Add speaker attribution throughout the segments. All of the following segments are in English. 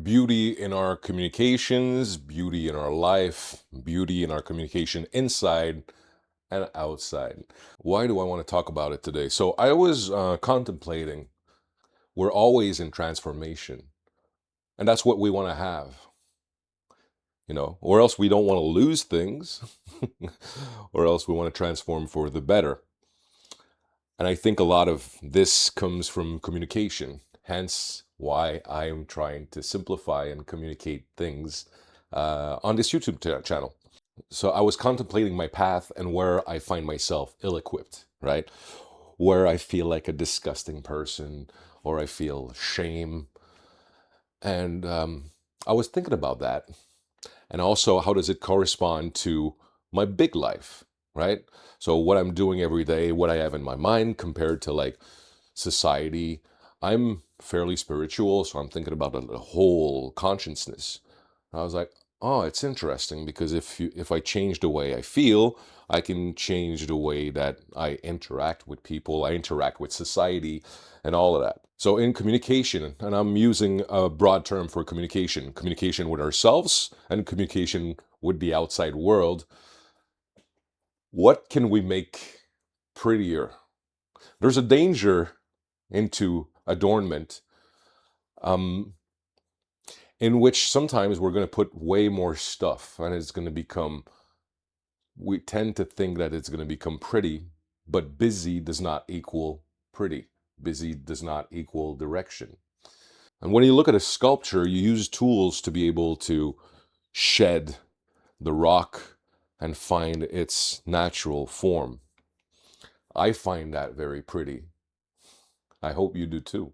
Speaker 1: Beauty in our communications, beauty in our life, beauty in our communication inside and outside. Why do I want to talk about it today? So I was contemplating, we're always in transformation, and that's what we want to have, or else we don't want to lose things, or else we want to transform for the better. And I think a lot of this comes from communication, hence why I'm trying to simplify and communicate things on this YouTube channel. So I was contemplating my path and where I find myself ill-equipped, right? Where I feel like a disgusting person or I feel shame. And I was thinking about that. And also, how does it correspond to my big life, right? So what I'm doing every day, what I have in my mind compared to like society. I'm fairly spiritual, so I'm thinking about the whole consciousness. I was like, oh, it's interesting because if I change the way I feel, I can change the way that I interact with people, I interact with society, and all of that. So in communication, and I'm using a broad term for communication, communication with ourselves and communication with the outside world, what can we make prettier? There's a danger into adornment, um, in which sometimes we're going to put way more stuff and it's going to become, we tend to think that it's going to become pretty, but busy does not equal pretty. Busy does not equal direction. And when you look at a sculpture, you use tools to be able to shed the rock and find its natural form. I find that very pretty. I hope you do too.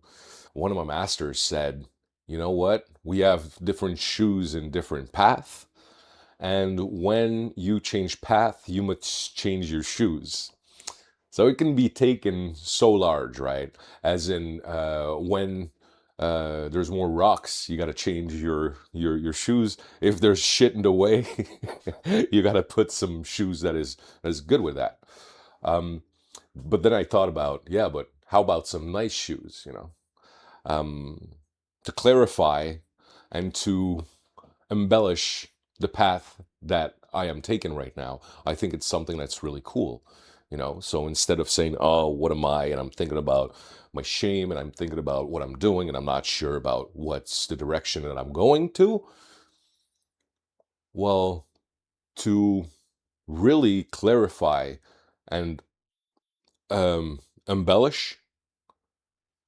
Speaker 1: One of my masters said, you know what? We have different shoes in different path. And when you change path, you must change your shoes. So it can be taken so large, right? As in, when there's more rocks, you got to change your shoes. If there's shit in the way, you got to put some shoes that is good with that. Um, but then I thought about, yeah, but how about some nice shoes, um, to clarify and to embellish the path that I am taking right now. I think it's something that's really cool, So instead of saying, "Oh, what am I?" and I'm thinking about my shame and I'm thinking about what I'm doing and I'm not sure about what's the direction that I'm going to, well, to really clarify and embellish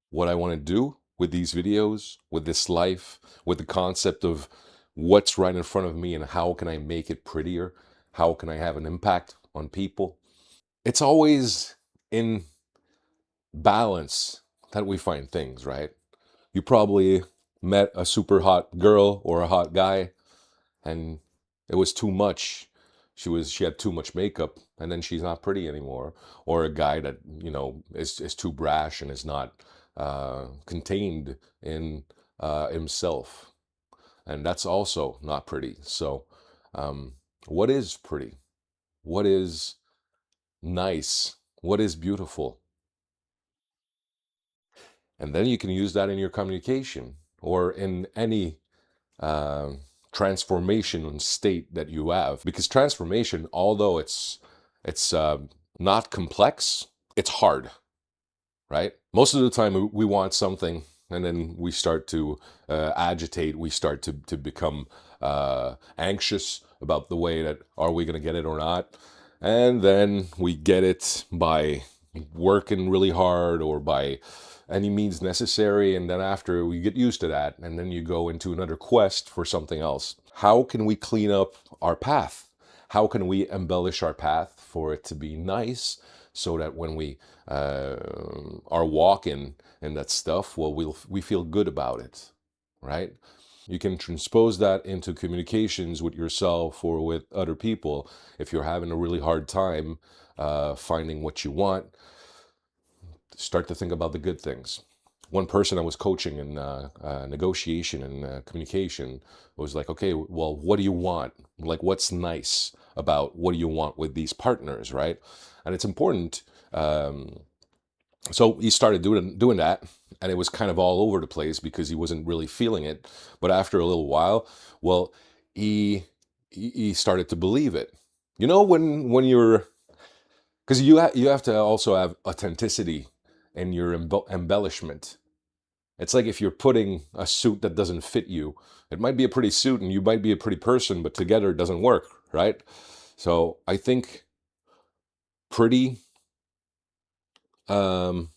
Speaker 1: what I want to do with these videos, with this life, with the concept of what's right in front of me and how can I make it prettier? How can I have an impact on people? It's always in balance that we find things, right? You probably met a super hot girl or a hot guy and it was too much. She had too much makeup and then she's not pretty anymore. Or a guy that, is too brash and is not contained in himself. And that's also not pretty. So, um, what is pretty? What is nice? What is beautiful? And then you can use that in your communication or in any uh, transformation state that you have. Because transformation, although it's not complex, it's hard, right? Most of the time we want something and then we start to agitate, we start to become anxious about the way that are we going to get it or not. And then we get it by working really hard or by any means necessary. And then after we get used to that, and then you go into another quest for something else. How can we clean up our path? How can we embellish our path for it to be nice so that when we uh, are walking and that stuff, well, we feel good about it, right? You can transpose that into communications with yourself or with other people. If you're having a really hard time finding what you want, start to think about the good things. One person I was coaching in negotiation and communication was like, okay, well, what do you want? Like, what's nice about what do you want with these partners, right? And it's important, um, So he started doing that, and it was kind of all over the place because he wasn't really feeling it. But after a little while, well, he he started to believe it. You know, when you're, because you have to also have authenticity in your embellishment. It's like if you're putting a suit that doesn't fit you, it might be a pretty suit and you might be a pretty person, but together it doesn't work, right? So I think pretty. Um,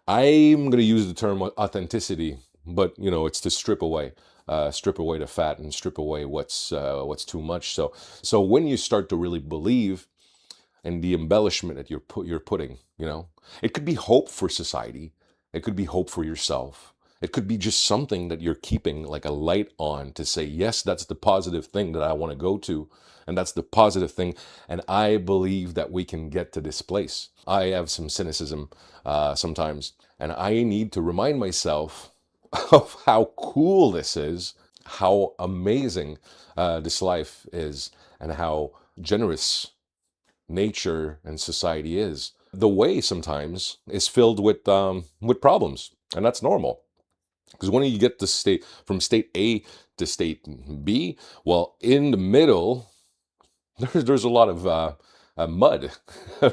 Speaker 1: I'm going to use the term authenticity, but it's to strip away the fat and strip away what's too much. So when you start to really believe in the embellishment that you're putting, it could be hope for society, it could be hope for yourself. It could be just something that you're keeping like a light on to say, yes, that's the positive thing that I want to go to. And that's the positive thing. And I believe that we can get to this place. I have some cynicism sometimes, and I need to remind myself of how cool this is, how amazing this life is, and how generous nature and society is. The way sometimes is filled with problems, and that's normal. Because when you get to state from state A to state B, well, in the middle, there's a lot of mud,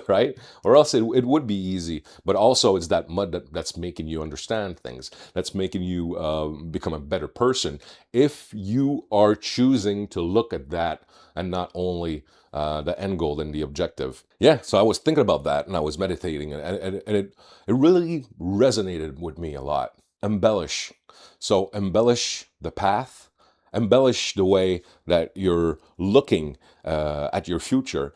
Speaker 1: right? Or else it would be easy. But also, it's that mud that's making you understand things, that's making you become a better person. If you are choosing to look at that and not only the end goal and the objective. Yeah, so I was thinking about that and I was meditating, and it really resonated with me a lot. Embellish. So, embellish the path, embellish the way that you're looking at your future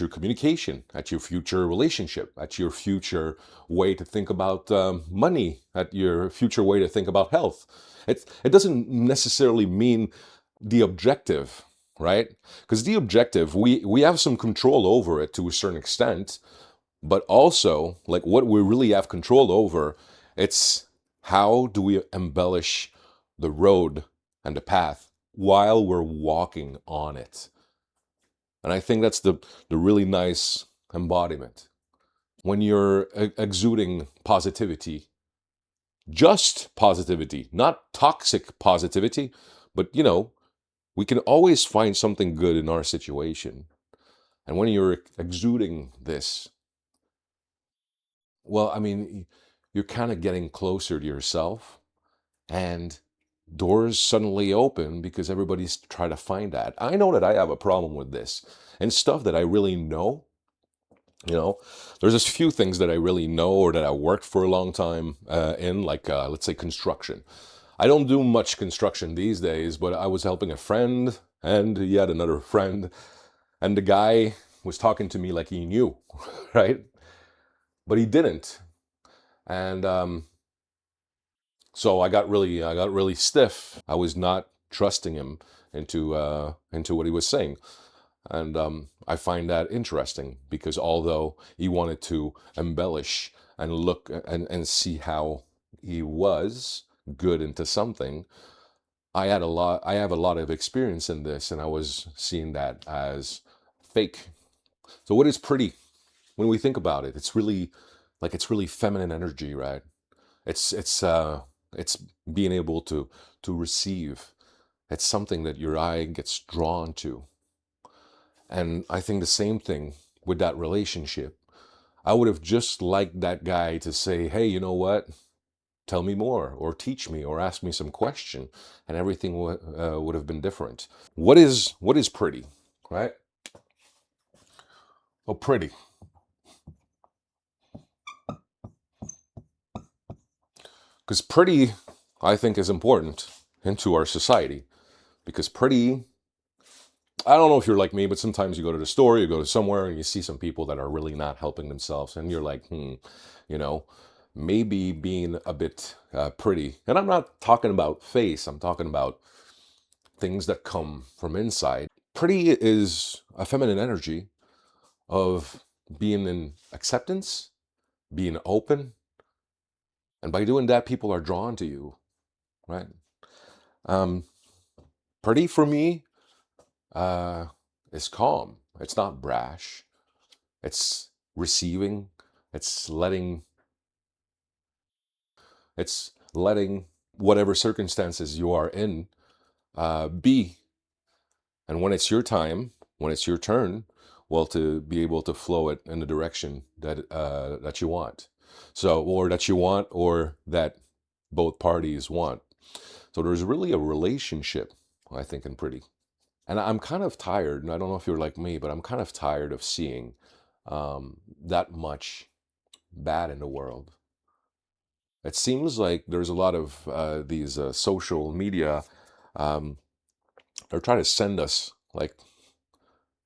Speaker 1: communication, at your future relationship, at your future way to think about money, at your future way to think about health. It doesn't necessarily mean the objective, right? Because the objective, we have some control over it to a certain extent, but also like what we really have control over, it's how do we embellish the road and the path while we're walking on it. And I think that's the really nice embodiment. When you're exuding positivity, just positivity, not toxic positivity, but we can always find something good in our situation. And when you're exuding this, well, I mean, you're kind of getting closer to yourself, and doors suddenly open because everybody's trying to find that. I know that I have a problem with this and stuff that I really know. You know, there's a few things that I really know or that I worked for a long time in, like let's say construction. I don't do much construction these days, but I was helping a friend and yet another friend, and the guy was talking to me like he knew, right? But he didn't, and so I got really stiff. I was not trusting him into what he was saying. And I find that interesting because although he wanted to embellish and look and see how he was good into something, I have a lot of experience in this, and I was seeing that as fake. So what is pretty? When we think about it, it's really it's really feminine energy, right? It's being able to receive. It's something that your eye gets drawn to. And I think the same thing with that relationship. I would have just liked that guy to say, hey, you know what? Tell me more, or teach me, or ask me some question, and everything would have been different. What is pretty, right? Oh, pretty. Because pretty, I think, is important into our society. Because pretty, I don't know if you're like me, but sometimes you go to the store, you go to somewhere, and you see some people that are really not helping themselves, and you're like, you know, maybe being a bit pretty. And I'm not talking about face, I'm talking about things that come from inside. Pretty is a feminine energy of being in acceptance, being open, and by doing that, people are drawn to you, right? Um, Pretty for me uh, is calm. It's not brash. It's receiving. It's letting whatever circumstances you are in be. And when it's your time, when it's your turn, well, to be able to flow it in the direction that you want. So, or that you want, or that both parties want. So there's really a relationship, I think, in pretty. And I'm kind of tired, and I don't know if you're like me, but I'm kind of tired of seeing that much bad in the world. It seems like there's a lot of these social media. Um, they're trying to send us like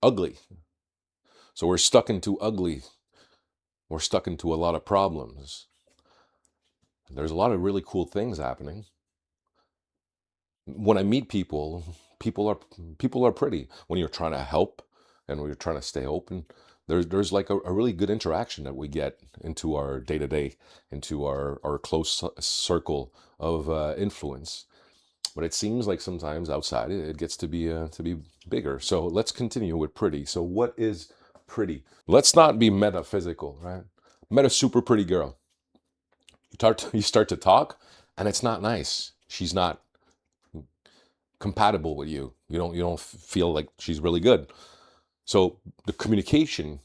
Speaker 1: ugly. So we're stuck into ugly. We're stuck into a lot of problems. There's a lot of really cool things happening. When I meet people, people are people are pretty. When you're trying to help and when you're trying to stay open, there's like a really good interaction that we get into our day to day, into our close circle of influence. But it seems like sometimes outside it gets to be bigger. So let's continue with pretty. So what is pretty? Let's not be metaphysical, right? Met a super pretty girl. You start to talk, and it's not nice. She's not compatible with you. You don't feel like she's really good. So the communication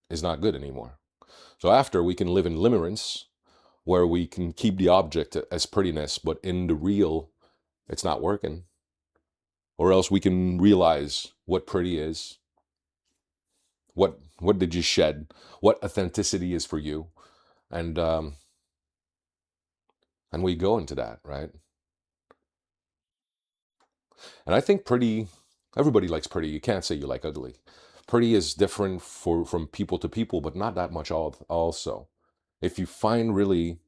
Speaker 1: is not good anymore. So after we can live in limerence, where we can keep the object as prettiness, but in the real, it's not working. Or else we can realize what pretty is, what did you shed, what authenticity is for you, and we go into that, right? And I think pretty, everybody likes pretty. You can't say you like ugly. Pretty is different from people to people, but not that much also. If you find really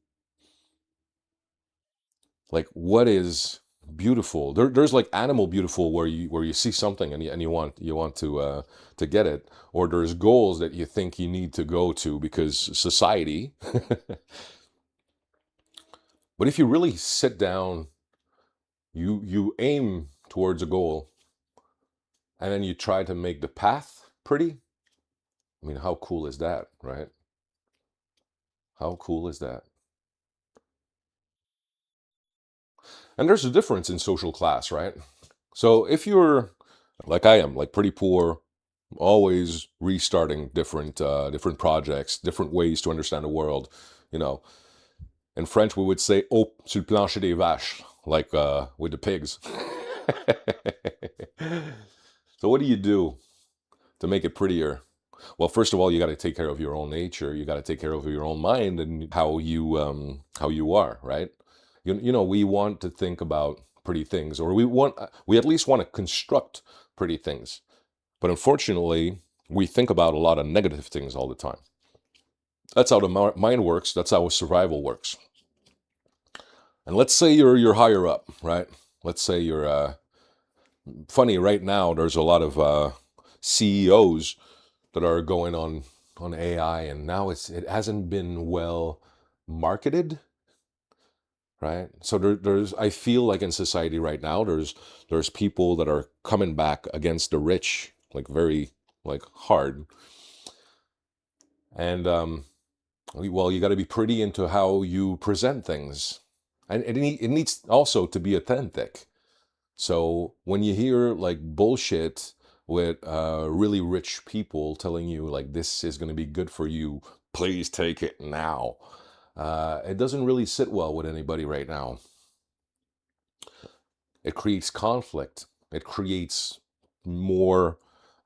Speaker 1: like what is beautiful, there's like animal beautiful where you see something and you want to get it, or there's goals that you think you need to go to because society. But if you really sit down, you aim towards a goal and then you try to make the path pretty. I mean, how cool is that, right? How cool is that? And there's a difference in social class, right? So if you're like I am, like pretty poor, always restarting different projects, different ways to understand the world, you know. In French, we would say "au sur le plancher des vaches," like with the pigs. So what do you do to make it prettier? Well, first of all, you got to take care of your own nature. You got to take care of your own mind and how you are, right? You know, we want to think about pretty things, or we at least want to construct pretty things. But unfortunately, we think about a lot of negative things all the time. That's how the mind works. That's how survival works. And let's say you're higher up, right? Let's say you're funny right now. There's a lot of CEOs that are going on AI, and now it hasn't been well marketed, right? So there's I feel like in society right now there's people that are coming back against the rich like very like hard, and well, you got to be pretty into how you present things, and it needs also to be authentic. So when you hear like bullshit with really rich people telling you like this is going to be good for you, please take it now. It doesn't really sit well with anybody right now. It creates conflict. It creates more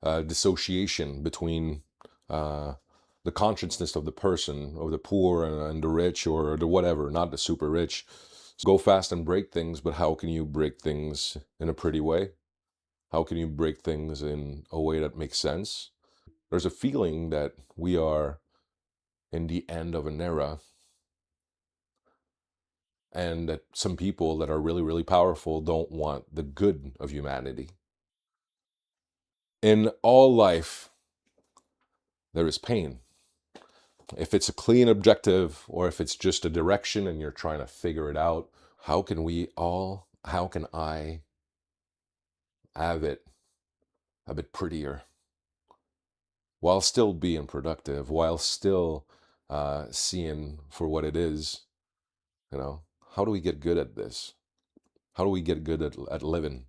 Speaker 1: dissociation between uh, the consciousness of the person, of the poor and the rich, or the whatever, not the super rich. So go fast and break things, but how can you break things in a pretty way? How can you break things in a way that makes sense? There's a feeling that we are in the end of an era, and that some people that are really, really powerful don't want the good of humanity. In all life, there is pain. If it's a clean objective or if it's just a direction and you're trying to figure it out, how can I have it a bit prettier while still being productive, while still seeing for what it is. How do we get good at this? How do we get good at living?